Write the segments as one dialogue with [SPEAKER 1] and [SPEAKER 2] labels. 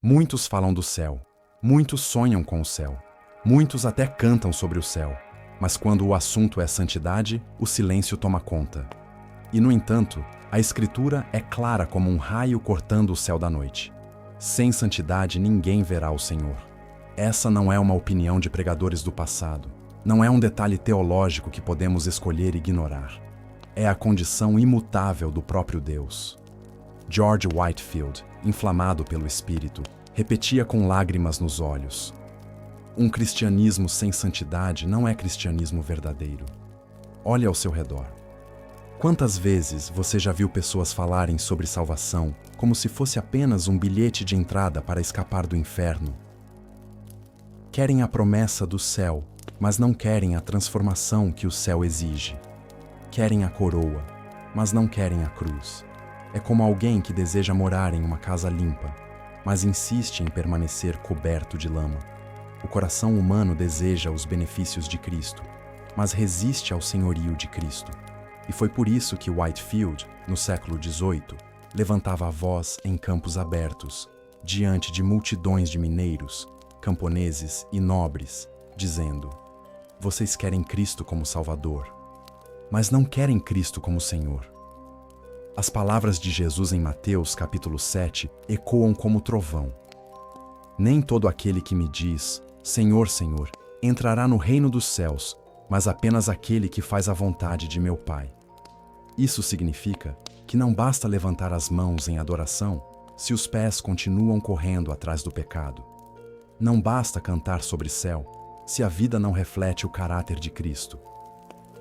[SPEAKER 1] Muitos falam do céu, muitos sonham com o céu, muitos até cantam sobre o céu, mas quando o assunto é santidade, o silêncio toma conta. E, no entanto, a Escritura é clara como um raio cortando o céu da noite. Sem santidade ninguém verá o Senhor. Essa não é uma opinião de pregadores do passado, não é um detalhe teológico que podemos escolher ignorar. É a condição imutável do próprio Deus. George Whitefield, inflamado pelo Espírito, repetia com lágrimas nos olhos: um cristianismo sem santidade não é cristianismo verdadeiro. Olhe ao seu redor. Quantas vezes você já viu pessoas falarem sobre salvação como se fosse apenas um bilhete de entrada para escapar do inferno? Querem a promessa do céu, mas não querem a transformação que o céu exige. Querem a coroa, mas não querem a cruz. É como alguém que deseja morar em uma casa limpa, mas insiste em permanecer coberto de lama. O coração humano deseja os benefícios de Cristo, mas resiste ao senhorio de Cristo. E foi por isso que Whitefield, no século XVIII, levantava a voz em campos abertos, diante de multidões de mineiros, camponeses e nobres, dizendo: vocês querem Cristo como Salvador, mas não querem Cristo como Senhor. As palavras de Jesus em Mateus capítulo 7 ecoam como trovão. Nem todo aquele que me diz, Senhor, Senhor, entrará no reino dos céus, mas apenas aquele que faz a vontade de meu Pai. Isso significa que não basta levantar as mãos em adoração se os pés continuam correndo atrás do pecado. Não basta cantar sobre céu se a vida não reflete o caráter de Cristo.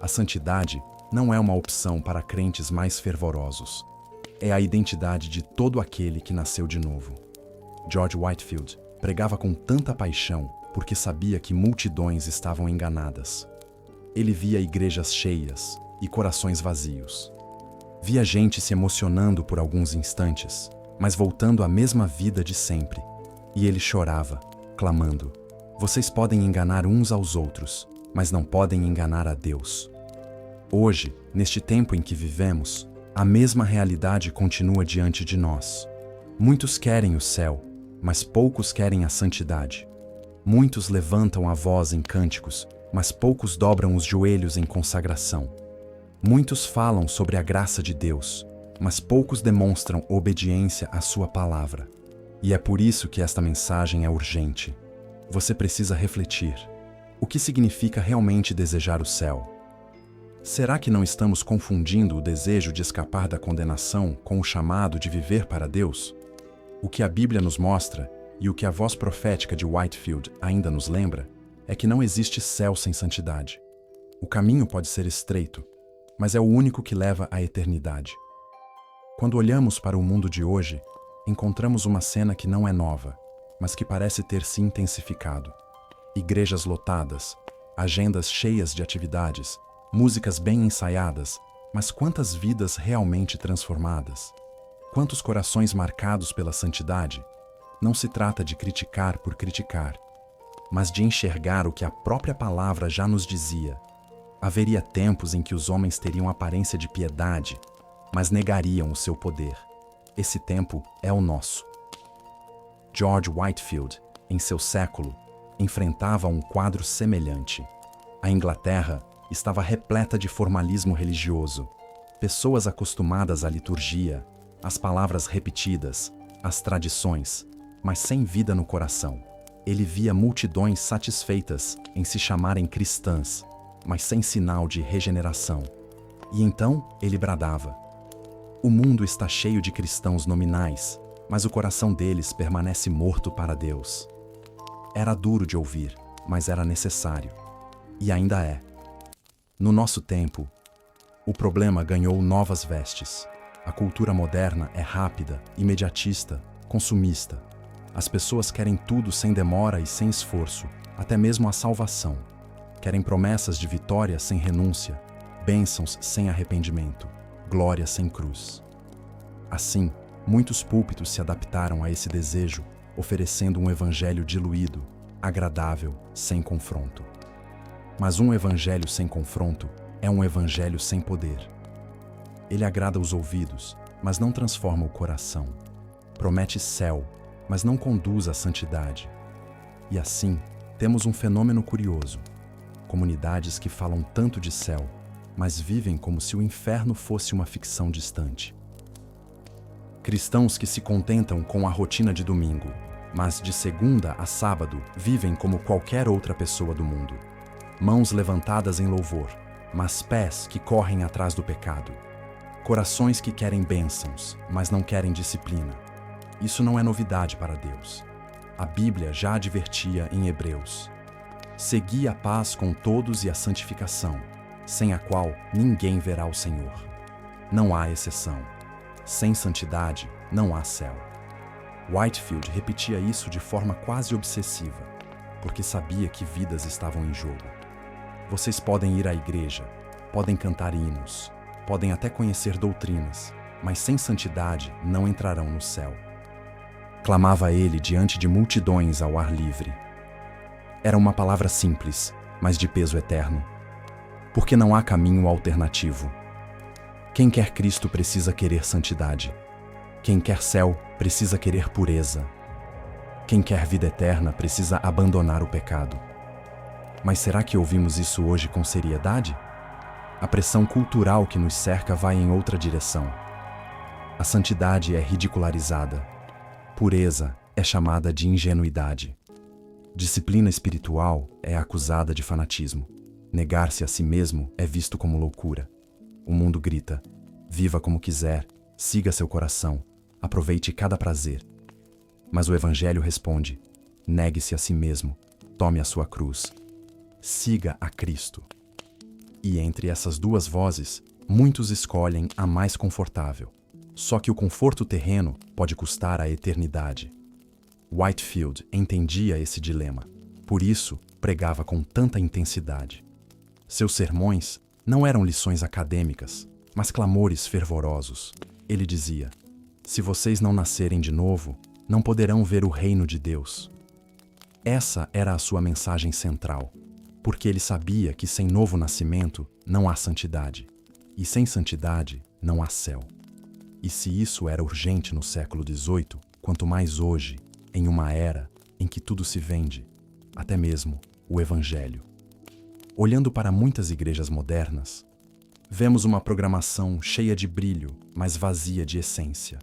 [SPEAKER 1] A santidade não é uma opção para crentes mais fervorosos. É a identidade de todo aquele que nasceu de novo. George Whitefield pregava com tanta paixão porque sabia que multidões estavam enganadas. Ele via igrejas cheias e corações vazios. Via gente se emocionando por alguns instantes, mas voltando à mesma vida de sempre. E ele chorava, clamando: vocês podem enganar uns aos outros, mas não podem enganar a Deus. Hoje, neste tempo em que vivemos, a mesma realidade continua diante de nós. Muitos querem o céu, mas poucos querem a santidade. Muitos levantam a voz em cânticos, mas poucos dobram os joelhos em consagração. Muitos falam sobre a graça de Deus, mas poucos demonstram obediência à sua palavra. E é por isso que esta mensagem é urgente. Você precisa refletir. O que significa realmente desejar o céu? Será que não estamos confundindo o desejo de escapar da condenação com o chamado de viver para Deus? O que a Bíblia nos mostra, e o que a voz profética de Whitefield ainda nos lembra, é que não existe céu sem santidade. O caminho pode ser estreito, mas é o único que leva à eternidade. Quando olhamos para o mundo de hoje, encontramos uma cena que não é nova, mas que parece ter se intensificado. Igrejas lotadas, agendas cheias de atividades, músicas bem ensaiadas, mas quantas vidas realmente transformadas? Quantos corações marcados pela santidade? Não se trata de criticar por criticar, mas de enxergar o que a própria palavra já nos dizia. Haveria tempos em que os homens teriam aparência de piedade, mas negariam o seu poder. Esse tempo é o nosso. George Whitefield, em seu século, enfrentava um quadro semelhante. A Inglaterra estava repleta de formalismo religioso, pessoas acostumadas à liturgia, às palavras repetidas, às tradições, mas sem vida no coração. Ele via multidões satisfeitas em se chamarem cristãs, mas sem sinal de regeneração. E então ele bradava: o mundo está cheio de cristãos nominais, mas o coração deles permanece morto para Deus. Era duro de ouvir, mas era necessário. E ainda é. No nosso tempo, o problema ganhou novas vestes. A cultura moderna é rápida, imediatista, consumista. As pessoas querem tudo sem demora e sem esforço, até mesmo a salvação. Querem promessas de vitória sem renúncia, bênçãos sem arrependimento, glória sem cruz. Assim, muitos púlpitos se adaptaram a esse desejo, oferecendo um evangelho diluído, agradável, sem confronto. Mas um evangelho sem confronto é um evangelho sem poder. Ele agrada os ouvidos, mas não transforma o coração. Promete céu, mas não conduz à santidade. E assim, temos um fenômeno curioso: comunidades que falam tanto de céu, mas vivem como se o inferno fosse uma ficção distante. Cristãos que se contentam com a rotina de domingo, mas de segunda a sábado vivem como qualquer outra pessoa do mundo. Mãos levantadas em louvor, mas pés que correm atrás do pecado. Corações que querem bênçãos, mas não querem disciplina. Isso não é novidade para Deus. A Bíblia já advertia em Hebreus: segui a paz com todos e a santificação, sem a qual ninguém verá o Senhor. Não há exceção. Sem santidade, não há céu. Whitefield repetia isso de forma quase obsessiva, porque sabia que vidas estavam em jogo. Vocês podem ir à igreja, podem cantar hinos, podem até conhecer doutrinas, mas sem santidade não entrarão no céu. Clamava ele diante de multidões ao ar livre. Era uma palavra simples, mas de peso eterno. Porque não há caminho alternativo. Quem quer Cristo precisa querer santidade. Quem quer céu precisa querer pureza. Quem quer vida eterna precisa abandonar o pecado. Mas será que ouvimos isso hoje com seriedade? A pressão cultural que nos cerca vai em outra direção. A santidade é ridicularizada. Pureza é chamada de ingenuidade. Disciplina espiritual é acusada de fanatismo. Negar-se a si mesmo é visto como loucura. O mundo grita: viva como quiser, siga seu coração, aproveite cada prazer. Mas o Evangelho responde: negue-se a si mesmo, tome a sua cruz, siga a Cristo. E entre essas duas vozes, muitos escolhem a mais confortável. Só que o conforto terreno pode custar a eternidade. Whitefield entendia esse dilema, por isso pregava com tanta intensidade. Seus sermões não eram lições acadêmicas, mas clamores fervorosos. Ele dizia: se vocês não nascerem de novo, não poderão ver o reino de Deus. Essa era a sua mensagem central, porque ele sabia que sem novo nascimento não há santidade, e sem santidade não há céu. E se isso era urgente no século XVIII, quanto mais hoje, em uma era em que tudo se vende, até mesmo o Evangelho. Olhando para muitas igrejas modernas, vemos uma programação cheia de brilho, mas vazia de essência.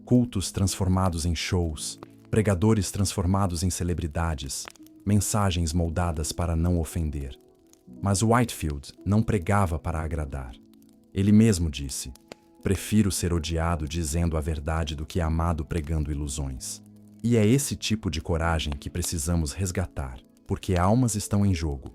[SPEAKER 1] Cultos transformados em shows, pregadores transformados em celebridades, mensagens moldadas para não ofender. Mas Whitefield não pregava para agradar. Ele mesmo disse: prefiro ser odiado dizendo a verdade do que amado pregando ilusões. E é esse tipo de coragem que precisamos resgatar, porque almas estão em jogo.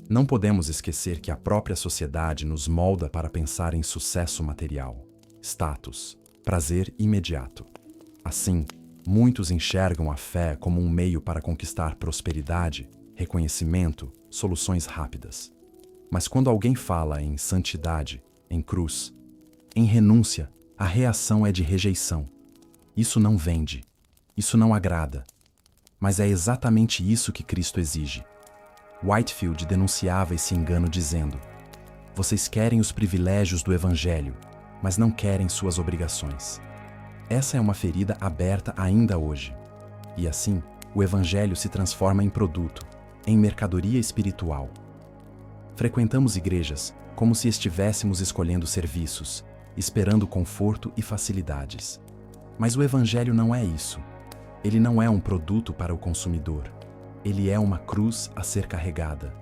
[SPEAKER 1] Não podemos esquecer que a própria sociedade nos molda para pensar em sucesso material, status, prazer imediato. Assim, muitos enxergam a fé como um meio para conquistar prosperidade, reconhecimento, soluções rápidas. Mas quando alguém fala em santidade, em cruz, em renúncia, a reação é de rejeição. Isso não vende, isso não agrada. Mas é exatamente isso que Cristo exige. Whitefield denunciava esse engano dizendo: vocês querem os privilégios do Evangelho, mas não querem suas obrigações. Essa é uma ferida aberta ainda hoje. E assim, o Evangelho se transforma em produto, em mercadoria espiritual. Frequentamos igrejas como se estivéssemos escolhendo serviços, esperando conforto e facilidades. Mas o Evangelho não é isso. Ele não é um produto para o consumidor. Ele é uma cruz a ser carregada.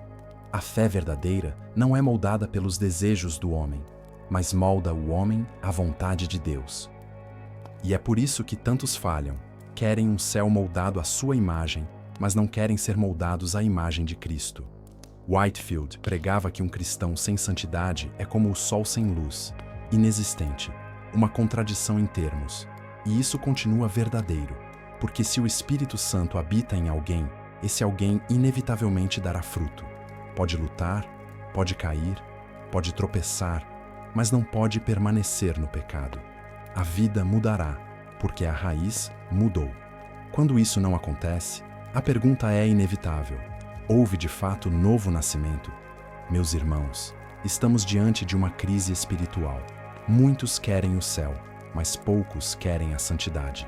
[SPEAKER 1] A fé verdadeira não é moldada pelos desejos do homem, mas molda o homem à vontade de Deus. E é por isso que tantos falham. Querem um céu moldado à sua imagem, mas não querem ser moldados à imagem de Cristo. Whitefield pregava que um cristão sem santidade é como o sol sem luz, inexistente, uma contradição em termos. E isso continua verdadeiro, porque se o Espírito Santo habita em alguém, esse alguém inevitavelmente dará fruto. Pode lutar, pode cair, pode tropeçar, mas não pode permanecer no pecado. A vida mudará, porque a raiz mudou. Quando isso não acontece, a pergunta é inevitável: houve de fato novo nascimento? Meus irmãos, estamos diante de uma crise espiritual. Muitos querem o céu, mas poucos querem a santidade.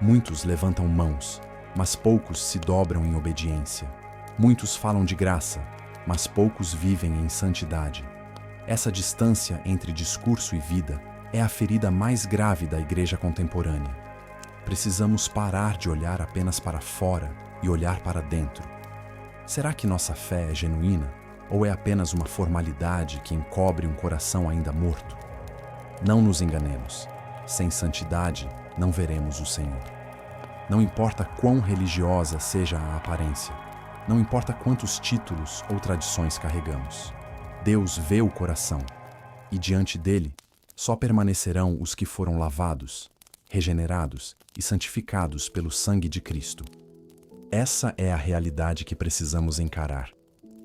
[SPEAKER 1] Muitos levantam mãos, mas poucos se dobram em obediência. Muitos falam de graça, mas poucos vivem em santidade. Essa distância entre discurso e vida é a ferida mais grave da igreja contemporânea. Precisamos parar de olhar apenas para fora e olhar para dentro. Será que nossa fé é genuína ou é apenas uma formalidade que encobre um coração ainda morto? Não nos enganemos. Sem santidade, não veremos o Senhor. Não importa quão religiosa seja a aparência, não importa quantos títulos ou tradições carregamos. Deus vê o coração, e diante dele só permanecerão os que foram lavados, regenerados e santificados pelo sangue de Cristo. Essa é a realidade que precisamos encarar,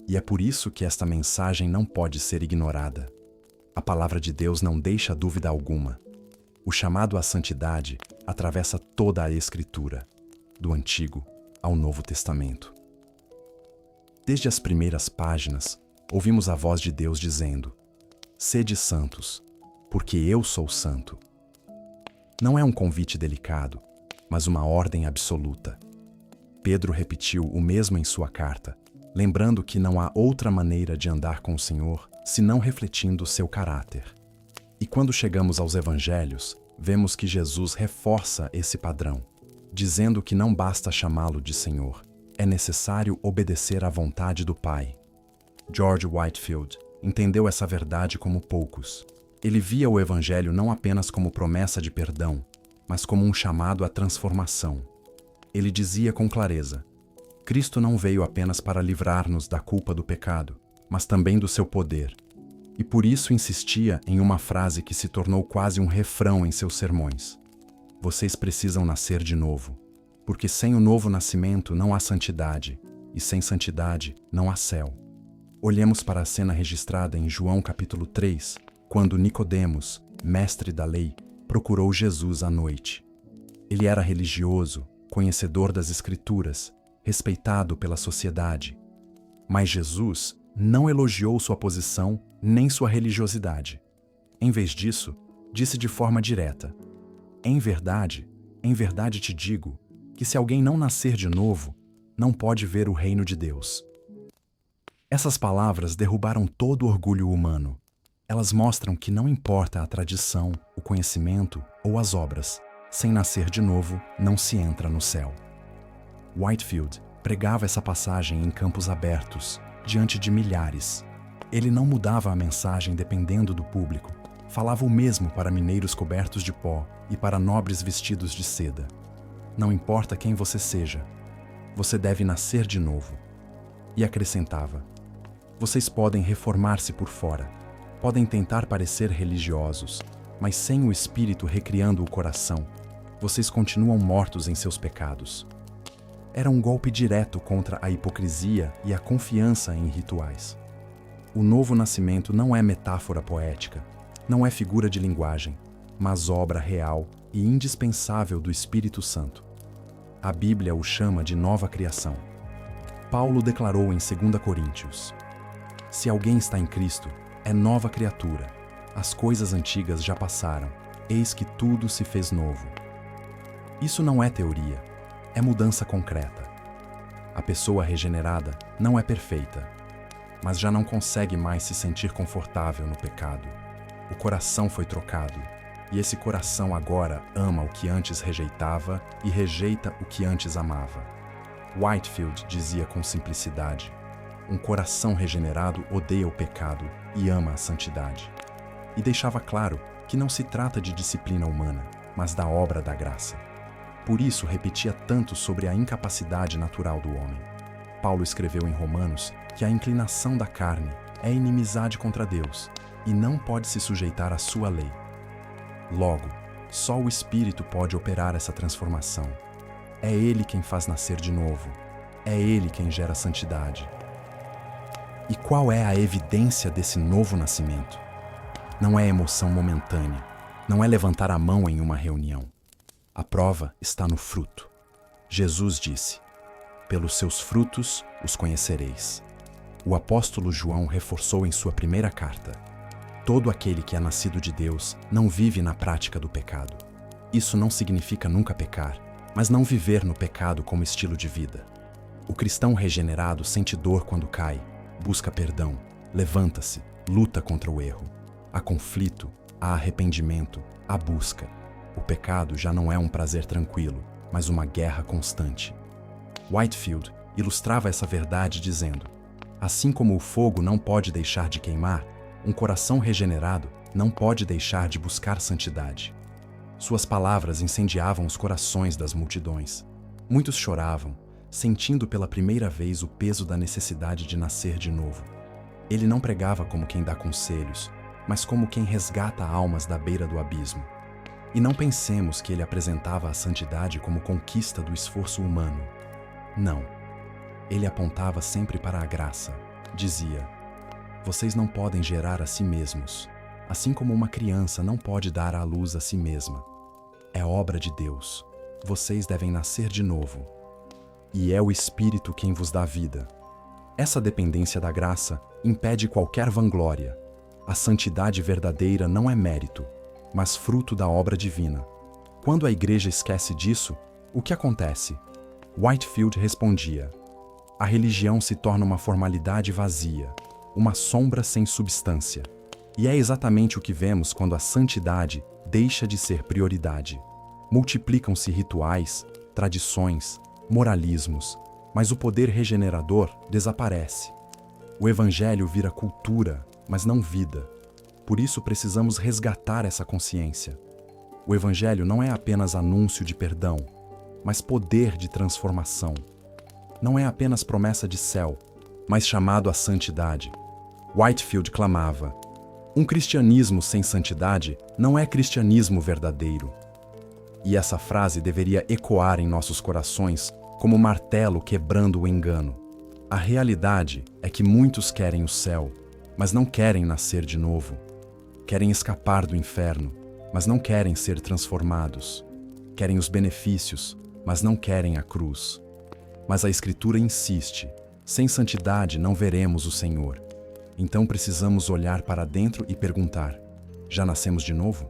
[SPEAKER 1] e é por isso que esta mensagem não pode ser ignorada. A palavra de Deus não deixa dúvida alguma. O chamado à santidade atravessa toda a Escritura, do Antigo ao Novo Testamento. Desde as primeiras páginas, ouvimos a voz de Deus dizendo: "Sede santos, porque eu sou santo." Não é um convite delicado, mas uma ordem absoluta. Pedro repetiu o mesmo em sua carta, lembrando que não há outra maneira de andar com o Senhor senão refletindo seu caráter. E quando chegamos aos Evangelhos, vemos que Jesus reforça esse padrão, dizendo que não basta chamá-lo de Senhor, é necessário obedecer à vontade do Pai. George Whitefield entendeu essa verdade como poucos. Ele via o Evangelho não apenas como promessa de perdão, mas como um chamado à transformação. Ele dizia com clareza: Cristo não veio apenas para livrar-nos da culpa do pecado, mas também do seu poder. E por isso insistia em uma frase que se tornou quase um refrão em seus sermões: vocês precisam nascer de novo, porque sem o novo nascimento não há santidade, e sem santidade não há céu. Olhemos para a cena registrada em João capítulo 3, quando Nicodemos, mestre da lei, procurou Jesus à noite. Ele era religioso, conhecedor das Escrituras, respeitado pela sociedade. Mas Jesus não elogiou sua posição nem sua religiosidade. Em vez disso, disse de forma direta: em verdade te digo que se alguém não nascer de novo, não pode ver o reino de Deus. Essas palavras derrubaram todo o orgulho humano. Elas mostram que não importa a tradição, o conhecimento ou as obras, sem nascer de novo, não se entra no céu. Whitefield pregava essa passagem em campos abertos, diante de milhares. Ele não mudava a mensagem dependendo do público. Falava o mesmo para mineiros cobertos de pó e para nobres vestidos de seda. Não importa quem você seja, você deve nascer de novo. E acrescentava: vocês podem reformar-se por fora, podem tentar parecer religiosos, mas sem o Espírito recriando o coração, vocês continuam mortos em seus pecados. Era um golpe direto contra a hipocrisia e a confiança em rituais. O novo nascimento não é metáfora poética, não é figura de linguagem, mas obra real e indispensável do Espírito Santo. A Bíblia o chama de nova criação. Paulo declarou em 2 Coríntios: se alguém está em Cristo, é nova criatura. As coisas antigas já passaram, eis que tudo se fez novo. Isso não é teoria, é mudança concreta. A pessoa regenerada não é perfeita, mas já não consegue mais se sentir confortável no pecado. O coração foi trocado, e esse coração agora ama o que antes rejeitava e rejeita o que antes amava. Whitefield dizia com simplicidade: um coração regenerado odeia o pecado e ama a santidade. E deixava claro que não se trata de disciplina humana, mas da obra da graça. Por isso repetia tanto sobre a incapacidade natural do homem. Paulo escreveu em Romanos que a inclinação da carne é inimizade contra Deus e não pode se sujeitar à sua lei. Logo, só o Espírito pode operar essa transformação. É Ele quem faz nascer de novo. É Ele quem gera santidade. E qual é a evidência desse novo nascimento? Não é emoção momentânea, não é levantar a mão em uma reunião. A prova está no fruto. Jesus disse: pelos seus frutos os conhecereis. O apóstolo João reforçou em sua primeira carta: todo aquele que é nascido de Deus não vive na prática do pecado. Isso não significa nunca pecar, mas não viver no pecado como estilo de vida. O cristão regenerado sente dor quando cai, busca perdão, levanta-se, luta contra o erro. Há conflito, há arrependimento, há busca. O pecado já não é um prazer tranquilo, mas uma guerra constante. Whitefield ilustrava essa verdade dizendo: assim como o fogo não pode deixar de queimar, um coração regenerado não pode deixar de buscar santidade. Suas palavras incendiavam os corações das multidões. Muitos choravam, sentindo pela primeira vez o peso da necessidade de nascer de novo. Ele não pregava como quem dá conselhos, mas como quem resgata almas da beira do abismo. E não pensemos que ele apresentava a santidade como conquista do esforço humano. Não. Ele apontava sempre para a graça. Dizia: vocês não podem gerar a si mesmos, assim como uma criança não pode dar à luz a si mesma. É obra de Deus. Vocês devem nascer de novo. E é o Espírito quem vos dá vida. Essa dependência da graça impede qualquer vanglória. A santidade verdadeira não é mérito, mas fruto da obra divina. Quando a igreja esquece disso, o que acontece? Whitefield respondia: a religião se torna uma formalidade vazia, uma sombra sem substância. E é exatamente o que vemos quando a santidade deixa de ser prioridade. Multiplicam-se rituais, tradições, moralismos, mas o poder regenerador desaparece. O evangelho vira cultura, mas não vida. Por isso precisamos resgatar essa consciência. O evangelho não é apenas anúncio de perdão, mas poder de transformação. Não é apenas promessa de céu, mas chamado à santidade. Whitefield clamava: um cristianismo sem santidade não é cristianismo verdadeiro. E essa frase deveria ecoar em nossos corações como martelo quebrando o engano. A realidade é que muitos querem o céu, mas não querem nascer de novo. Querem escapar do inferno, mas não querem ser transformados. Querem os benefícios, mas não querem a cruz. Mas a Escritura insiste: sem santidade não veremos o Senhor. Então precisamos olhar para dentro e perguntar: já nascemos de novo?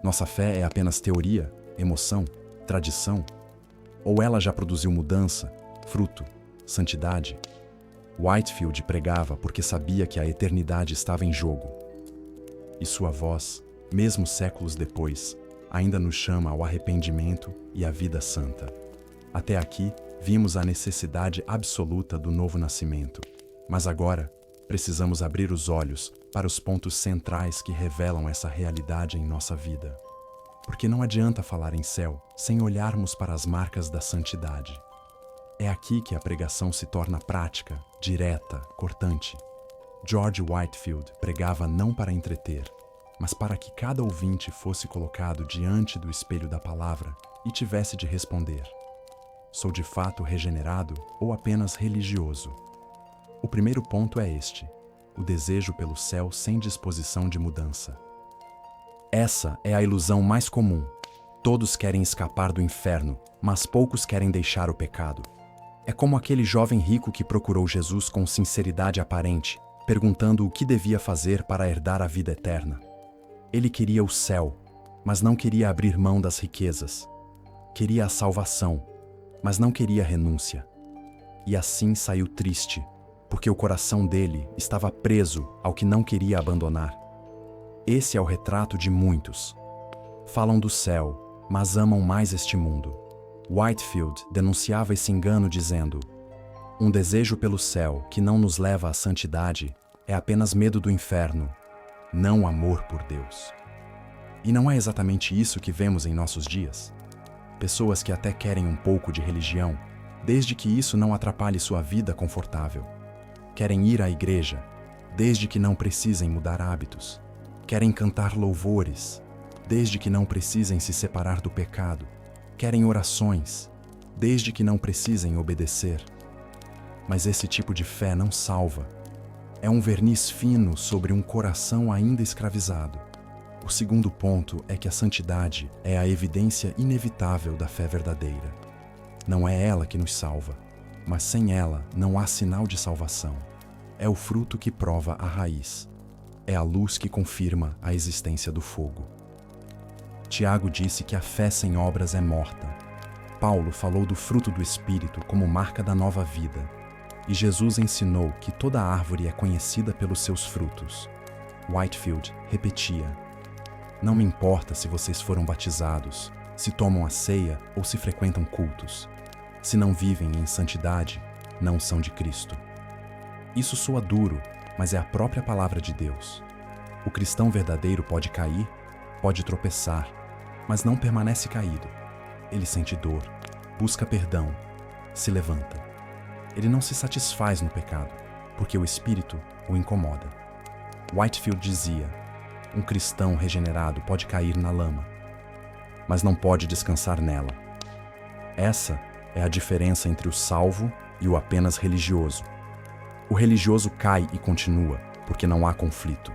[SPEAKER 1] Nossa fé é apenas teoria, emoção, tradição? Ou ela já produziu mudança, fruto, santidade? Whitefield pregava porque sabia que a eternidade estava em jogo. E sua voz, mesmo séculos depois, ainda nos chama ao arrependimento e à vida santa. Até aqui, vimos a necessidade absoluta do novo nascimento. Mas agora, precisamos abrir os olhos para os pontos centrais que revelam essa realidade em nossa vida. Porque não adianta falar em céu sem olharmos para as marcas da santidade. É aqui que a pregação se torna prática, direta, cortante. George Whitefield pregava não para entreter, mas para que cada ouvinte fosse colocado diante do espelho da palavra e tivesse de responder: sou de fato regenerado ou apenas religioso? O primeiro ponto é este: o desejo pelo céu sem disposição de mudança. Essa é a ilusão mais comum. Todos querem escapar do inferno, mas poucos querem deixar o pecado. É como aquele jovem rico que procurou Jesus com sinceridade aparente, perguntando o que devia fazer para herdar a vida eterna. Ele queria o céu, mas não queria abrir mão das riquezas. Queria a salvação, mas não queria renúncia. E assim saiu triste, porque o coração dele estava preso ao que não queria abandonar. Esse é o retrato de muitos. Falam do céu, mas amam mais este mundo. Whitefield denunciava esse engano dizendo: um desejo pelo céu que não nos leva à santidade é apenas medo do inferno, não amor por Deus. E não é exatamente isso que vemos em nossos dias? Pessoas que até querem um pouco de religião, desde que isso não atrapalhe sua vida confortável. Querem ir à igreja, desde que não precisem mudar hábitos. Querem cantar louvores, desde que não precisem se separar do pecado. Querem orações, desde que não precisem obedecer. Mas esse tipo de fé não salva. É um verniz fino sobre um coração ainda escravizado. O segundo ponto é que a santidade é a evidência inevitável da fé verdadeira. Não é ela que nos salva, mas sem ela não há sinal de salvação. É o fruto que prova a raiz. É a luz que confirma a existência do fogo. Tiago disse que a fé sem obras é morta. Paulo falou do fruto do Espírito como marca da nova vida, e Jesus ensinou que toda árvore é conhecida pelos seus frutos. Whitefield repetia: "Não me importa se vocês foram batizados, se tomam a ceia ou se frequentam cultos. Se não vivem em santidade, não são de Cristo." Isso soa duro, mas é a própria palavra de Deus. O cristão verdadeiro pode cair, pode tropeçar, mas não permanece caído. Ele sente dor, busca perdão, se levanta. Ele não se satisfaz no pecado, porque o Espírito o incomoda. Whitefield dizia: um cristão regenerado pode cair na lama, mas não pode descansar nela. Essa é a diferença entre o salvo e o apenas religioso. O religioso cai e continua, porque não há conflito.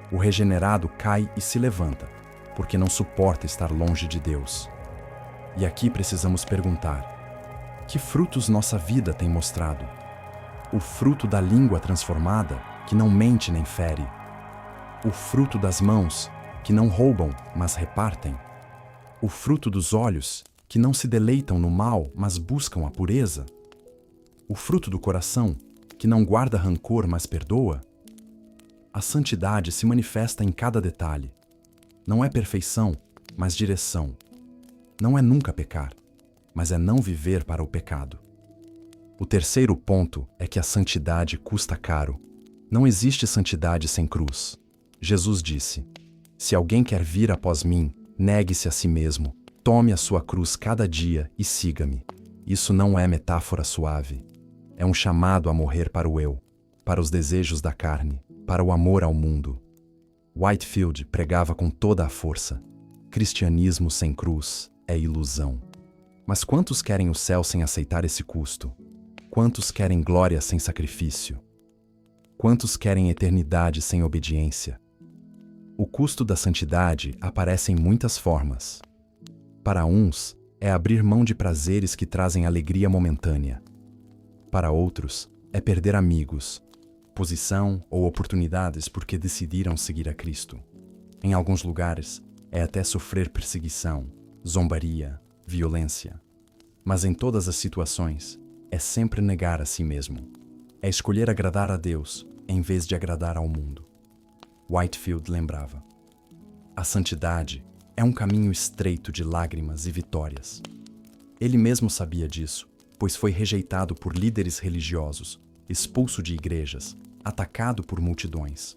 [SPEAKER 1] O regenerado cai e se levanta, porque não suporta estar longe de Deus. E aqui precisamos perguntar: que frutos nossa vida tem mostrado? O fruto da língua transformada, que não mente nem fere. O fruto das mãos, que não roubam, mas repartem. O fruto dos olhos, que não se deleitam no mal, mas buscam a pureza. O fruto do coração, que não guarda rancor, mas perdoa. A santidade se manifesta em cada detalhe. Não é perfeição, mas direção. Não é nunca pecar, mas é não viver para o pecado. O terceiro ponto é que a santidade custa caro. Não existe santidade sem cruz. Jesus disse: "Se alguém quer vir após mim, negue-se a si mesmo, tome a sua cruz cada dia e siga-me." Isso não é metáfora suave. É um chamado a morrer para o eu, para os desejos da carne, para o amor ao mundo. Whitefield pregava com toda a força: cristianismo sem cruz é ilusão. Mas quantos querem o céu sem aceitar esse custo? Quantos querem glória sem sacrifício? Quantos querem eternidade sem obediência? O custo da santidade aparece em muitas formas. Para uns, é abrir mão de prazeres que trazem alegria momentânea. Para outros, é perder amigos, posição ou oportunidades porque decidiram seguir a Cristo. Em alguns lugares, é até sofrer perseguição, zombaria, violência. Mas em todas as situações, é sempre negar a si mesmo. É escolher agradar a Deus em vez de agradar ao mundo. Whitefield lembrava: a santidade é um caminho estreito de lágrimas e vitórias. Ele mesmo sabia disso, pois foi rejeitado por líderes religiosos, expulso de igrejas, atacado por multidões.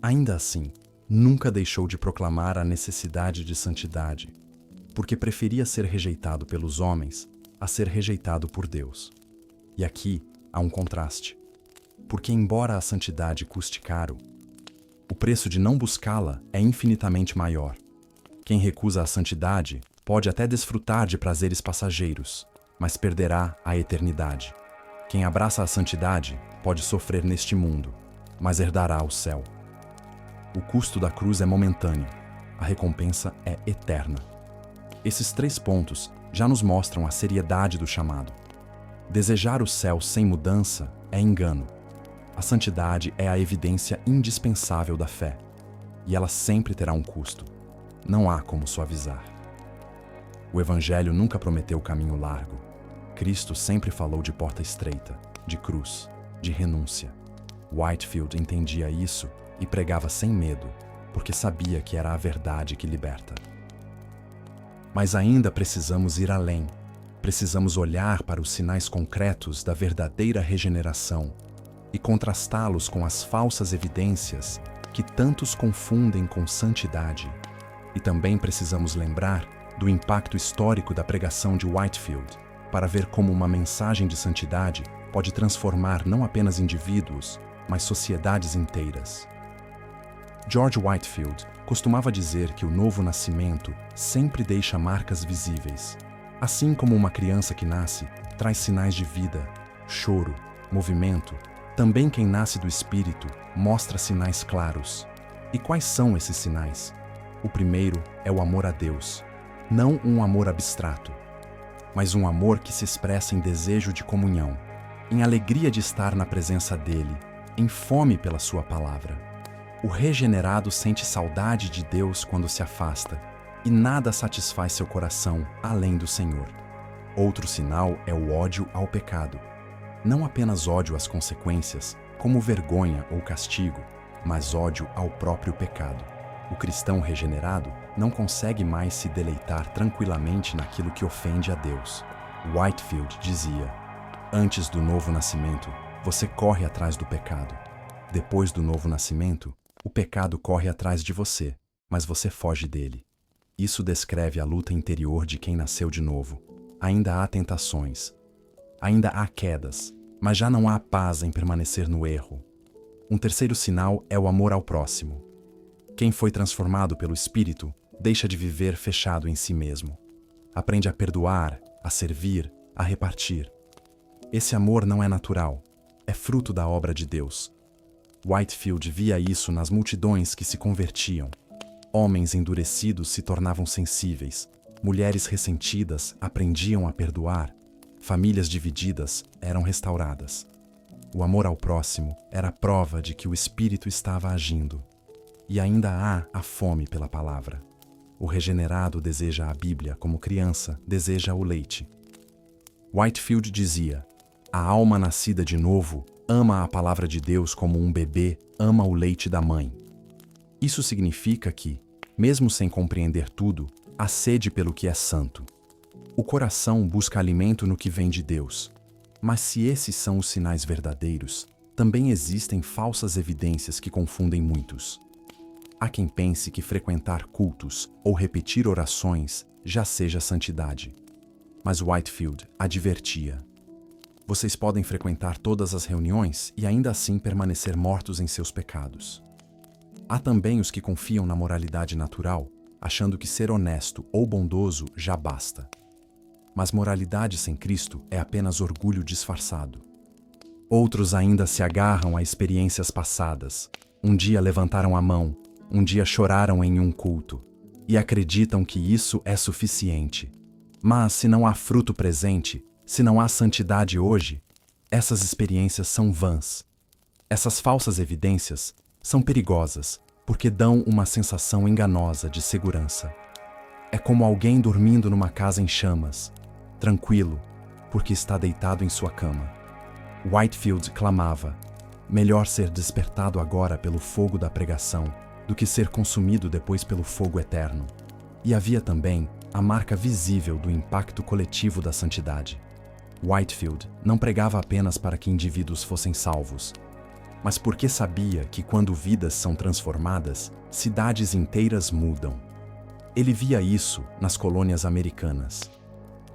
[SPEAKER 1] Ainda assim, nunca deixou de proclamar a necessidade de santidade, porque preferia ser rejeitado pelos homens a ser rejeitado por Deus. E aqui há um contraste, porque embora a santidade custe caro, o preço de não buscá-la é infinitamente maior. Quem recusa a santidade pode até desfrutar de prazeres passageiros, mas perderá a eternidade. Quem abraça a santidade pode sofrer neste mundo, mas herdará o céu. O custo da cruz é momentâneo, a recompensa é eterna. Esses 3 pontos já nos mostram a seriedade do chamado. Desejar o céu sem mudança é engano. A santidade é a evidência indispensável da fé, e ela sempre terá um custo. Não há como suavizar. O Evangelho nunca prometeu caminho largo. Cristo sempre falou de porta estreita, de cruz, de renúncia. Whitefield entendia isso e pregava sem medo, porque sabia que era a verdade que liberta. Mas ainda precisamos ir além. Precisamos olhar para os sinais concretos da verdadeira regeneração e contrastá-los com as falsas evidências que tantos confundem com santidade. E também precisamos lembrar do impacto histórico da pregação de Whitefield, para ver como uma mensagem de santidade pode transformar não apenas indivíduos, mas sociedades inteiras. George Whitefield costumava dizer que o novo nascimento sempre deixa marcas visíveis. Assim como uma criança que nasce traz sinais de vida, choro, movimento, também quem nasce do Espírito mostra sinais claros. E quais são esses sinais? O primeiro é o amor a Deus, não um amor abstrato, mas um amor que se expressa em desejo de comunhão, em alegria de estar na presença dele, em fome pela sua palavra. O regenerado sente saudade de Deus quando se afasta, e nada satisfaz seu coração além do Senhor. Outro sinal é o ódio ao pecado. Não apenas ódio às consequências, como vergonha ou castigo, mas ódio ao próprio pecado. O cristão regenerado não consegue mais se deleitar tranquilamente naquilo que ofende a Deus. Whitefield dizia: antes do novo nascimento, você corre atrás do pecado. Depois do novo nascimento, o pecado corre atrás de você, mas você foge dele. Isso descreve a luta interior de quem nasceu de novo. Ainda há tentações, ainda há quedas, mas já não há paz em permanecer no erro. Um terceiro sinal é o amor ao próximo. Quem foi transformado pelo Espírito deixa de viver fechado em si mesmo. Aprende a perdoar, a servir, a repartir. Esse amor não é natural, é fruto da obra de Deus. Whitefield via isso nas multidões que se convertiam. Homens endurecidos se tornavam sensíveis, mulheres ressentidas aprendiam a perdoar, famílias divididas eram restauradas. O amor ao próximo era a prova de que o Espírito estava agindo. E ainda há a fome pela palavra. O regenerado deseja a Bíblia como criança deseja o leite. Whitefield dizia: a alma nascida de novo ama a palavra de Deus como um bebê ama o leite da mãe. Isso significa que, mesmo sem compreender tudo, há sede pelo que é santo. O coração busca alimento no que vem de Deus. Mas se esses são os sinais verdadeiros, também existem falsas evidências que confundem muitos. Há quem pense que frequentar cultos ou repetir orações já seja santidade. Mas Whitefield advertia: vocês podem frequentar todas as reuniões e ainda assim permanecer mortos em seus pecados. Há também os que confiam na moralidade natural, achando que ser honesto ou bondoso já basta. Mas moralidade sem Cristo é apenas orgulho disfarçado. Outros ainda se agarram a experiências passadas. Um dia levantaram a mão, um dia choraram em um culto, e acreditam que isso é suficiente. Mas se não há fruto presente, se não há santidade hoje, essas experiências são vãs. Essas falsas evidências são perigosas porque dão uma sensação enganosa de segurança. É como alguém dormindo numa casa em chamas, tranquilo, porque está deitado em sua cama. Whitefield clamava: melhor ser despertado agora pelo fogo da pregação do que ser consumido depois pelo fogo eterno. E havia também a marca visível do impacto coletivo da santidade. Whitefield não pregava apenas para que indivíduos fossem salvos, mas porque sabia que quando vidas são transformadas, cidades inteiras mudam. Ele via isso nas colônias americanas.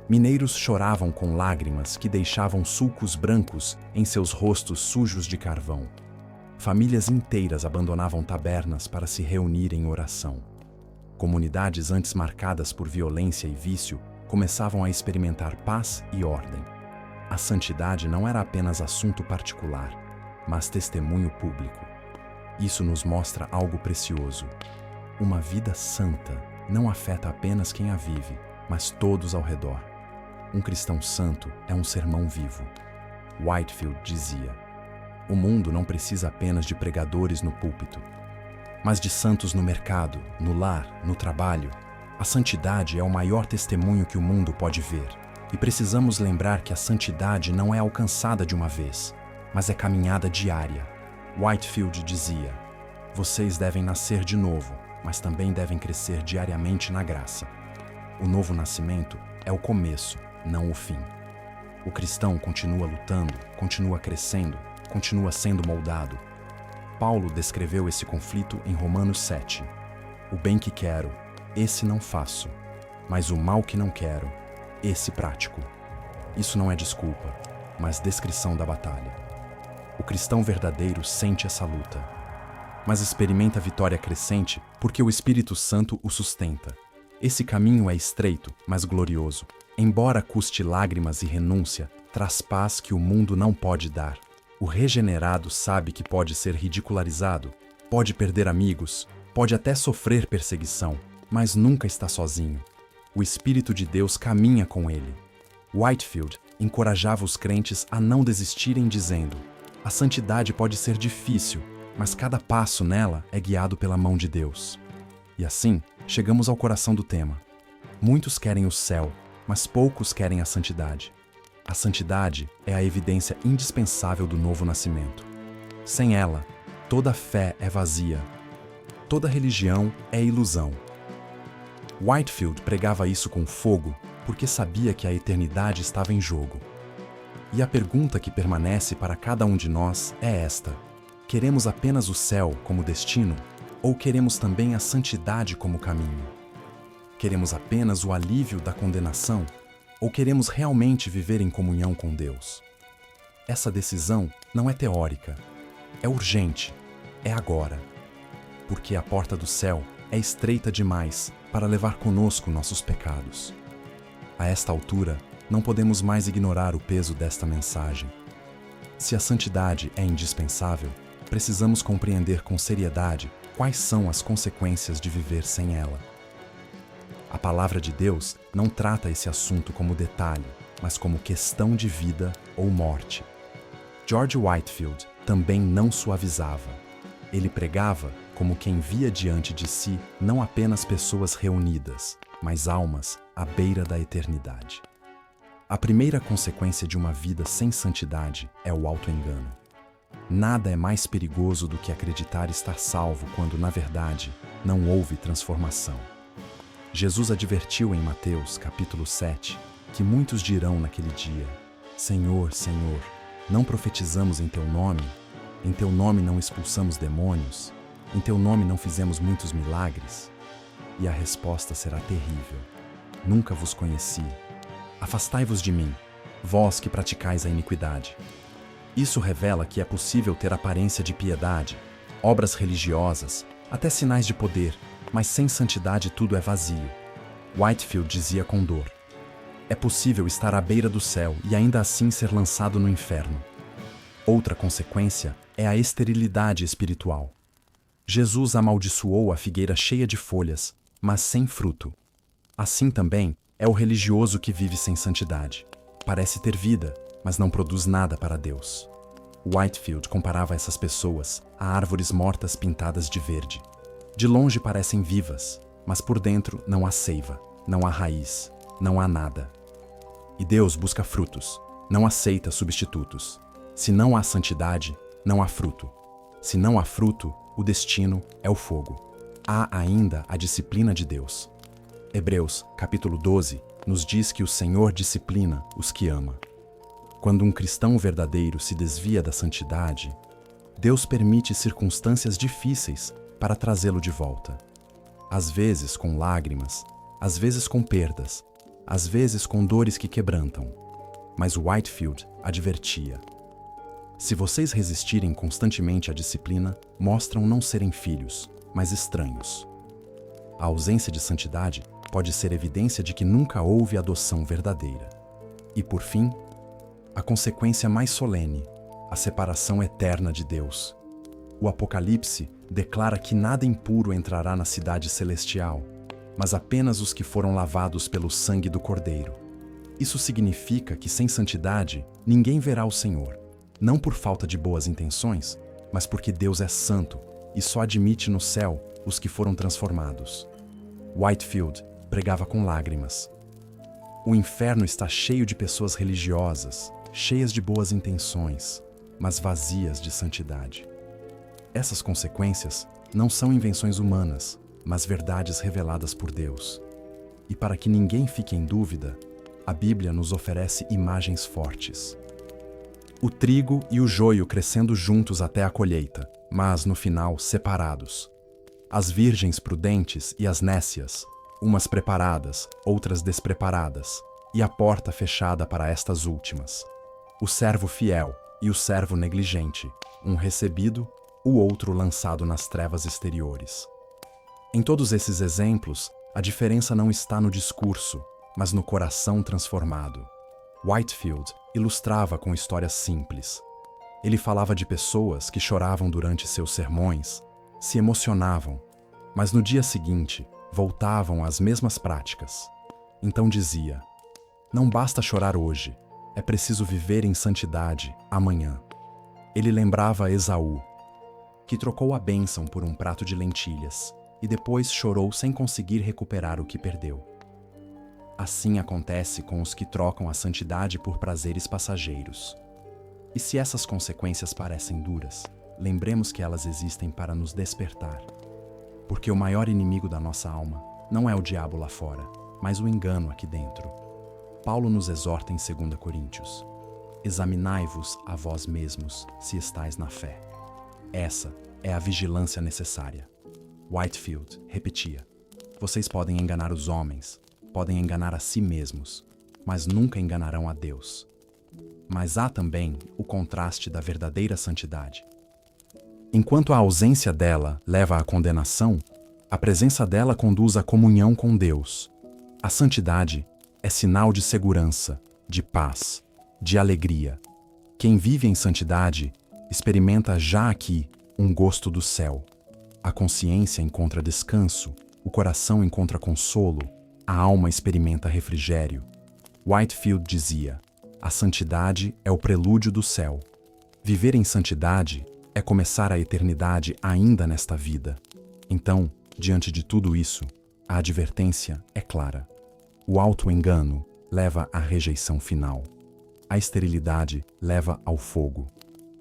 [SPEAKER 1] Mineiros choravam com lágrimas que deixavam sulcos brancos em seus rostos sujos de carvão. Famílias inteiras abandonavam tabernas para se reunir em oração. Comunidades antes marcadas por violência e vício começavam a experimentar paz e ordem. A santidade não era apenas assunto particular, mas testemunho público. Isso nos mostra algo precioso. Uma vida santa não afeta apenas quem a vive, mas todos ao redor. Um cristão santo é um sermão vivo. Whitefield dizia: o mundo não precisa apenas de pregadores no púlpito, mas de santos no mercado, no lar, no trabalho. A santidade é o maior testemunho que o mundo pode ver. E precisamos lembrar que a santidade não é alcançada de uma vez, mas é caminhada diária. Whitefield dizia: vocês devem nascer de novo, mas também devem crescer diariamente na graça. O novo nascimento é o começo, não o fim. O cristão continua lutando, continua crescendo, continua sendo moldado. Paulo descreveu esse conflito em Romanos 7. O bem que quero, esse não faço, mas o mal que não quero, esse prático. Isso não é desculpa, mas descrição da batalha. O cristão verdadeiro sente essa luta, mas experimenta vitória crescente porque o Espírito Santo o sustenta. Esse caminho é estreito, mas glorioso. Embora custe lágrimas e renúncia, traz paz que o mundo não pode dar. O regenerado sabe que pode ser ridicularizado, pode perder amigos, pode até sofrer perseguição, mas nunca está sozinho. O Espírito de Deus caminha com ele. Whitefield encorajava os crentes a não desistirem dizendo: a santidade pode ser difícil, mas cada passo nela é guiado pela mão de Deus. E assim, chegamos ao coração do tema. Muitos querem o céu, mas poucos querem a santidade. A santidade é a evidência indispensável do novo nascimento. Sem ela, toda fé é vazia. Toda religião é ilusão. Whitefield pregava isso com fogo porque sabia que a eternidade estava em jogo. E a pergunta que permanece para cada um de nós é esta: queremos apenas o céu como destino ou queremos também a santidade como caminho? Queremos apenas o alívio da condenação ou queremos realmente viver em comunhão com Deus? Essa decisão não é teórica, é urgente, é agora. Porque a porta do céu é estreita demais para levar conosco nossos pecados. A esta altura, não podemos mais ignorar o peso desta mensagem. Se a santidade é indispensável, precisamos compreender com seriedade quais são as consequências de viver sem ela. A palavra de Deus não trata esse assunto como detalhe, mas como questão de vida ou morte. George Whitefield também não suavizava. Ele pregava como quem via diante de si não apenas pessoas reunidas, mas almas à beira da eternidade. A primeira consequência de uma vida sem santidade é o auto-engano. Nada é mais perigoso do que acreditar estar salvo quando, na verdade, não houve transformação. Jesus advertiu em Mateus, capítulo 7, que muitos dirão naquele dia: Senhor, Senhor, não profetizamos em Teu nome? Em Teu nome não expulsamos demônios? Em Teu nome não fizemos muitos milagres? E a resposta será terrível: Nunca vos conheci. Afastai-vos de mim, vós que praticais a iniquidade. Isso revela que é possível ter aparência de piedade, obras religiosas, até sinais de poder, mas sem santidade tudo é vazio. Whitefield dizia com dor: é possível estar à beira do céu e ainda assim ser lançado no inferno. Outra consequência é a esterilidade espiritual. Jesus amaldiçoou a figueira cheia de folhas, mas sem fruto. Assim também é o religioso que vive sem santidade. Parece ter vida, mas não produz nada para Deus. Whitefield comparava essas pessoas a árvores mortas pintadas de verde. De longe parecem vivas, mas por dentro não há seiva, não há raiz, não há nada. E Deus busca frutos, não aceita substitutos. Se não há santidade, não há fruto. Se não há fruto, o destino é o fogo. Há ainda a disciplina de Deus. Hebreus, capítulo 12, nos diz que o Senhor disciplina os que ama. Quando um cristão verdadeiro se desvia da santidade, Deus permite circunstâncias difíceis para trazê-lo de volta. Às vezes com lágrimas, às vezes com perdas, às vezes com dores que quebrantam. Mas Whitefield advertia: se vocês resistirem constantemente à disciplina, mostram não serem filhos, mas estranhos. A ausência de santidade pode ser evidência de que nunca houve adoção verdadeira. E, por fim, a consequência mais solene, a separação eterna de Deus. O Apocalipse declara que nada impuro entrará na cidade celestial, mas apenas os que foram lavados pelo sangue do Cordeiro. Isso significa que, sem santidade, ninguém verá o Senhor, não por falta de boas intenções, mas porque Deus é santo e só admite no céu os que foram transformados. Whitefield pregava com lágrimas. O inferno está cheio de pessoas religiosas, cheias de boas intenções, mas vazias de santidade. Essas consequências não são invenções humanas, mas verdades reveladas por Deus. E para que ninguém fique em dúvida, a Bíblia nos oferece imagens fortes. O trigo e o joio crescendo juntos até a colheita, mas no final separados. As virgens prudentes e as nécias, umas preparadas, outras despreparadas, e a porta fechada para estas últimas. O servo fiel e o servo negligente, um recebido, o outro lançado nas trevas exteriores. Em todos esses exemplos, a diferença não está no discurso, mas no coração transformado. Whitefield ilustrava com histórias simples. Ele falava de pessoas que choravam durante seus sermões, se emocionavam, mas no dia seguinte voltavam às mesmas práticas. Então dizia: não basta chorar hoje, é preciso viver em santidade amanhã. Ele lembrava Esaú, que trocou a bênção por um prato de lentilhas e depois chorou sem conseguir recuperar o que perdeu. Assim acontece com os que trocam a santidade por prazeres passageiros. E se essas consequências parecem duras, lembremos que elas existem para nos despertar. Porque o maior inimigo da nossa alma não é o diabo lá fora, mas o engano aqui dentro. Paulo nos exorta em 2 Coríntios: examinai-vos a vós mesmos se estais na fé. Essa é a vigilância necessária. Whitefield repetia: vocês podem enganar os homens, podem enganar a si mesmos, mas nunca enganarão a Deus. Mas há também o contraste da verdadeira santidade. Enquanto a ausência dela leva à condenação, a presença dela conduz à comunhão com Deus. A santidade é sinal de segurança, de paz, de alegria. Quem vive em santidade experimenta já aqui um gosto do céu. A consciência encontra descanso, o coração encontra consolo, a alma experimenta refrigério. Whitefield dizia: a santidade é o prelúdio do céu. Viver em santidade é começar a eternidade ainda nesta vida. Então, diante de tudo isso, a advertência é clara. O auto-engano leva à rejeição final. A esterilidade leva ao fogo.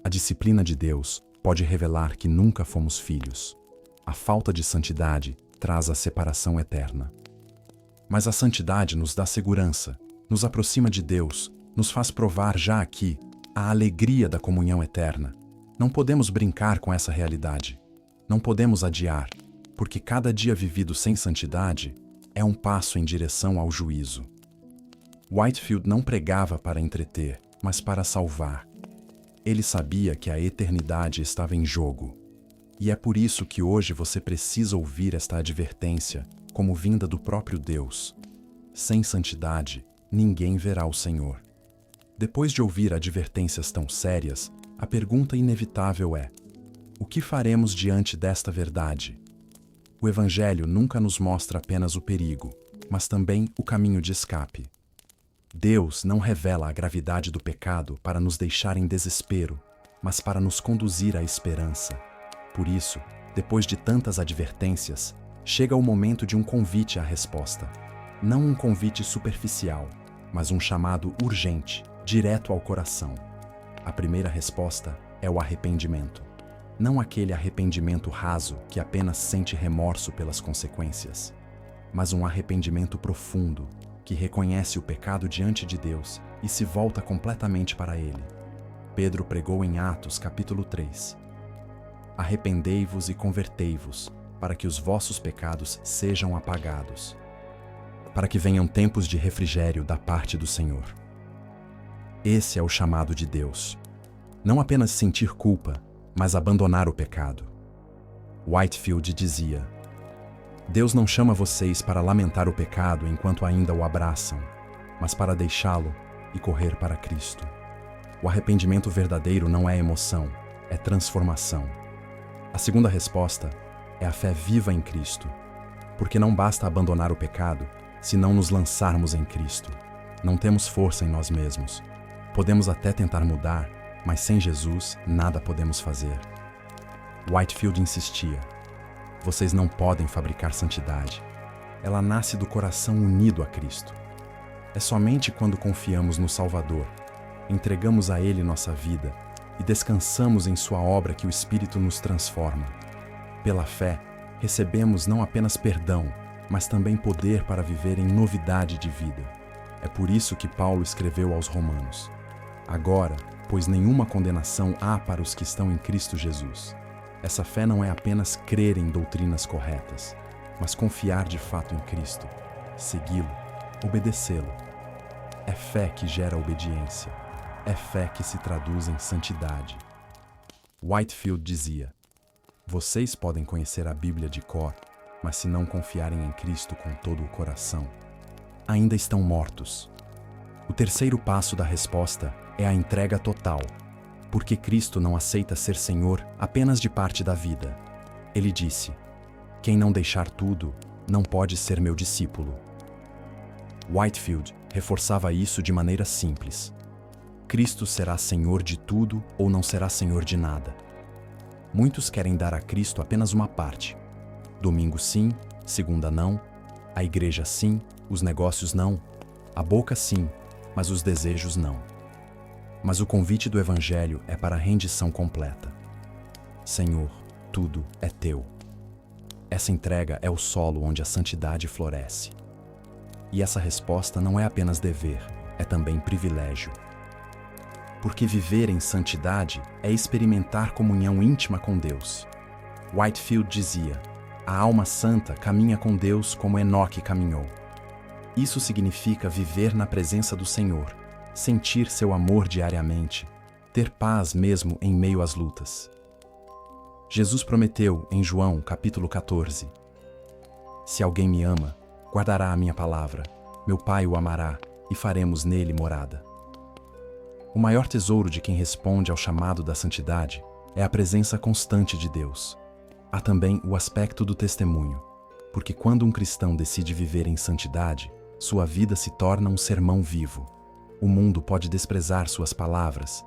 [SPEAKER 1] A disciplina de Deus pode revelar que nunca fomos filhos. A falta de santidade traz a separação eterna. Mas a santidade nos dá segurança, nos aproxima de Deus, nos faz provar já aqui a alegria da comunhão eterna. Não podemos brincar com essa realidade. Não podemos adiar, porque cada dia vivido sem santidade é um passo em direção ao juízo. Whitefield não pregava para entreter, mas para salvar. Ele sabia que a eternidade estava em jogo. E é por isso que hoje você precisa ouvir esta advertência como vinda do próprio Deus. Sem santidade, ninguém verá o Senhor. Depois de ouvir advertências tão sérias, a pergunta inevitável é: o que faremos diante desta verdade? O Evangelho nunca nos mostra apenas o perigo, mas também o caminho de escape. Deus não revela a gravidade do pecado para nos deixar em desespero, mas para nos conduzir à esperança. Por isso, depois de tantas advertências, chega o momento de um convite à resposta. Não um convite superficial, mas um chamado urgente, direto ao coração. A primeira resposta é o arrependimento. Não aquele arrependimento raso que apenas sente remorso pelas consequências, mas um arrependimento profundo, que reconhece o pecado diante de Deus e se volta completamente para Ele. Pedro pregou em Atos capítulo 3. Arrependei-vos e convertei-vos, para que os vossos pecados sejam apagados, para que venham tempos de refrigério da parte do Senhor. Esse é o chamado de Deus. Não apenas sentir culpa, mas abandonar o pecado. Whitefield dizia: Deus não chama vocês para lamentar o pecado enquanto ainda o abraçam, mas para deixá-lo e correr para Cristo. O arrependimento verdadeiro não é emoção, é transformação. A segunda resposta é a fé viva em Cristo, porque não basta abandonar o pecado se não nos lançarmos em Cristo. Não temos força em nós mesmos. Podemos até tentar mudar, mas sem Jesus nada podemos fazer. Whitefield insistia: vocês não podem fabricar santidade. Ela nasce do coração unido a Cristo. É somente quando confiamos no Salvador, entregamos a Ele nossa vida e descansamos em sua obra que o Espírito nos transforma. Pela fé, recebemos não apenas perdão, mas também poder para viver em novidade de vida. É por isso que Paulo escreveu aos Romanos: agora, pois nenhuma condenação há para os que estão em Cristo Jesus. Essa fé não é apenas crer em doutrinas corretas, mas confiar de fato em Cristo, segui-lo, obedecê-lo. É fé que gera obediência. É fé que se traduz em santidade. Whitefield dizia: vocês podem conhecer a Bíblia de cor, mas se não confiarem em Cristo com todo o coração, ainda estão mortos. O terceiro passo da resposta é a entrega total, porque Cristo não aceita ser Senhor apenas de parte da vida. Ele disse: quem não deixar tudo, não pode ser meu discípulo. Whitefield reforçava isso de maneira simples: Cristo será Senhor de tudo ou não será Senhor de nada. Muitos querem dar a Cristo apenas uma parte. Domingo sim, segunda não. A igreja sim, os negócios não. A boca sim, mas os desejos não. Mas o convite do Evangelho é para a rendição completa. Senhor, tudo é teu. Essa entrega é o solo onde a santidade floresce. E essa resposta não é apenas dever, é também privilégio. Porque viver em santidade é experimentar comunhão íntima com Deus. Whitefield dizia: a alma santa caminha com Deus como Enoque caminhou. Isso significa viver na presença do Senhor, sentir seu amor diariamente, ter paz mesmo em meio às lutas. Jesus prometeu em João capítulo 14: se alguém me ama, guardará a minha palavra, meu Pai o amará e faremos nele morada. O maior tesouro de quem responde ao chamado da santidade é a presença constante de Deus. Há também o aspecto do testemunho, porque quando um cristão decide viver em santidade, sua vida se torna um sermão vivo. O mundo pode desprezar suas palavras,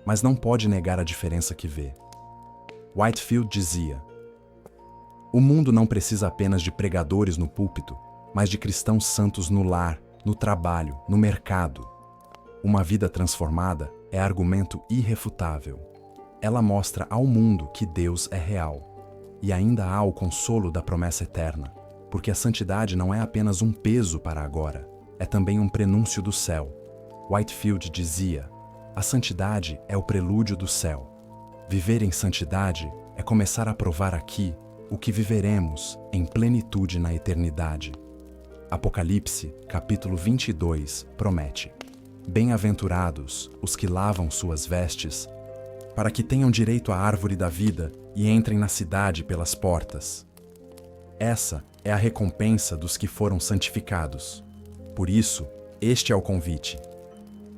[SPEAKER 1] mas não pode negar a diferença que vê. Whitefield dizia: o mundo não precisa apenas de pregadores no púlpito, mas de cristãos santos no lar, no trabalho, no mercado. Uma vida transformada é argumento irrefutável. Ela mostra ao mundo que Deus é real. E ainda há o consolo da promessa eterna, porque a santidade não é apenas um peso para agora, é também um prenúncio do céu. Whitefield dizia: a santidade é o prelúdio do céu. Viver em santidade é começar a provar aqui o que viveremos em plenitude na eternidade. Apocalipse, capítulo 22, promete: bem-aventurados os que lavam suas vestes, para que tenham direito à árvore da vida e entrem na cidade pelas portas. Essa é a recompensa dos que foram santificados. Por isso, este é o convite.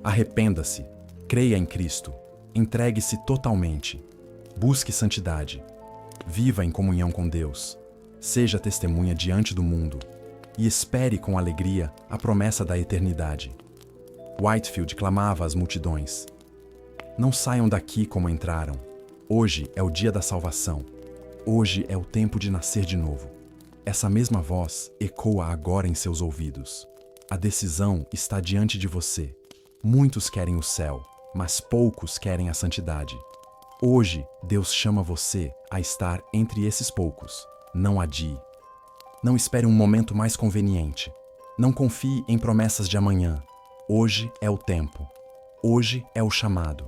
[SPEAKER 1] Arrependa-se, creia em Cristo, entregue-se totalmente, busque santidade, viva em comunhão com Deus, seja testemunha diante do mundo e espere com alegria a promessa da eternidade. Whitefield clamava às multidões: não saiam daqui como entraram. Hoje é o dia da salvação. Hoje é o tempo de nascer de novo. Essa mesma voz ecoa agora em seus ouvidos. A decisão está diante de você. Muitos querem o céu, mas poucos querem a santidade. Hoje, Deus chama você a estar entre esses poucos. Não adie. Não espere um momento mais conveniente. Não confie em promessas de amanhã. Hoje é o tempo. Hoje é o chamado.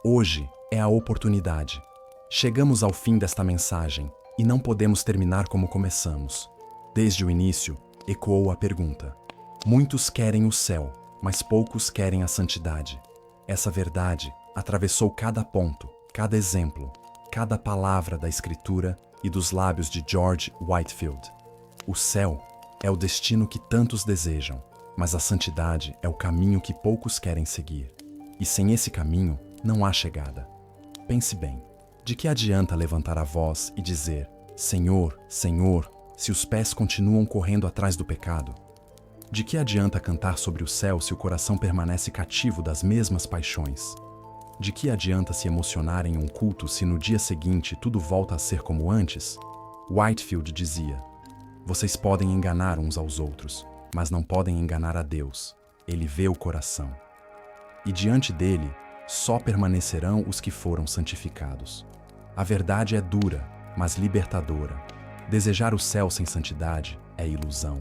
[SPEAKER 1] Hoje é a oportunidade. Chegamos ao fim desta mensagem e não podemos terminar como começamos. Desde o início, ecoou a pergunta: muitos querem o céu, mas poucos querem a santidade. Essa verdade atravessou cada ponto, cada exemplo, cada palavra da Escritura e dos lábios de George Whitefield. O céu é o destino que tantos desejam, mas a santidade é o caminho que poucos querem seguir. E sem esse caminho, não há chegada. Pense bem, de que adianta levantar a voz e dizer: Senhor, Senhor, se os pés continuam correndo atrás do pecado? De que adianta cantar sobre o céu se o coração permanece cativo das mesmas paixões? De que adianta se emocionar em um culto se no dia seguinte tudo volta a ser como antes? Whitefield dizia: vocês podem enganar uns aos outros, mas não podem enganar a Deus. Ele vê o coração. E diante dele, só permanecerão os que foram santificados. A verdade é dura, mas libertadora. Desejar o céu sem santidade é ilusão.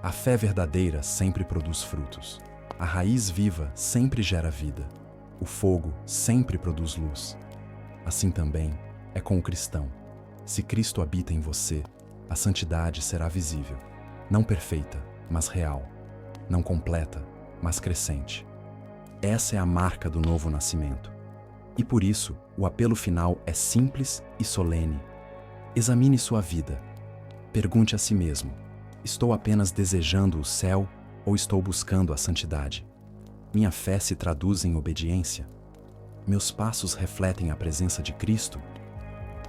[SPEAKER 1] A fé verdadeira sempre produz frutos. A raiz viva sempre gera vida. O fogo sempre produz luz. Assim também é com o cristão. Se Cristo habita em você, a santidade será visível. Não perfeita, mas real. Não completa, mas crescente. Essa é a marca do novo nascimento. E por isso, o apelo final é simples e solene. Examine sua vida. Pergunte a si mesmo: estou apenas desejando o céu ou estou buscando a santidade? Minha fé se traduz em obediência? Meus passos refletem a presença de Cristo?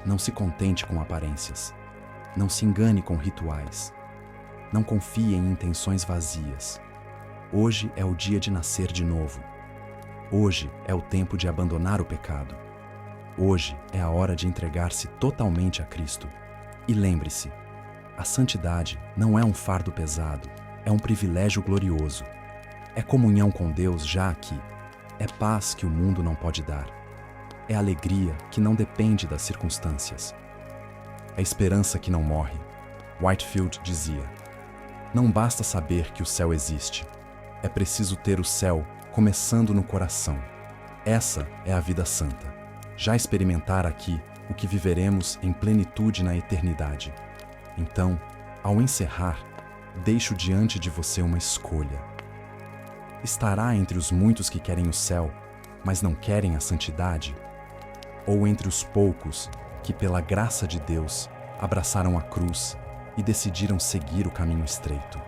[SPEAKER 1] Não se contente com aparências. Não se engane com rituais. Não confie em intenções vazias. Hoje é o dia de nascer de novo. Hoje é o tempo de abandonar o pecado. Hoje é a hora de entregar-se totalmente a Cristo. E lembre-se, A santidade não é um fardo pesado, é um privilégio glorioso. É comunhão com Deus já aqui. É paz que o mundo não pode dar. É alegria que não depende das circunstâncias. É esperança que não morre. Whitefield dizia: não basta saber que o céu existe. É preciso ter o céu começando no coração. Essa é a vida santa. Já experimentar aqui o que viveremos em plenitude na eternidade. Então, ao encerrar, deixo diante de você uma escolha. Estará entre os muitos que querem o céu, mas não querem a santidade? Ou entre os poucos que, pela graça de Deus, abraçaram a cruz e decidiram seguir o caminho estreito?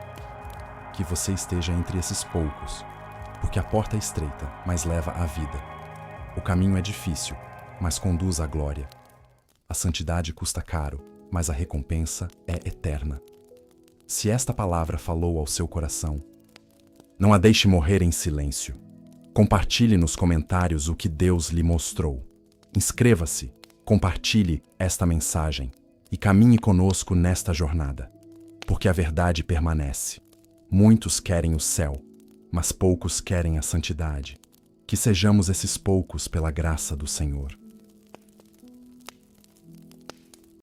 [SPEAKER 1] Que você esteja entre esses poucos, porque a porta é estreita, mas leva à vida. O caminho é difícil, mas conduz à glória. A santidade custa caro, mas a recompensa é eterna. Se esta palavra falou ao seu coração, não a deixe morrer em silêncio. Compartilhe nos comentários o que Deus lhe mostrou. Inscreva-se, compartilhe esta mensagem e caminhe conosco nesta jornada, porque a verdade permanece. Muitos querem o céu, mas poucos querem a santidade. Que sejamos esses poucos pela graça do Senhor.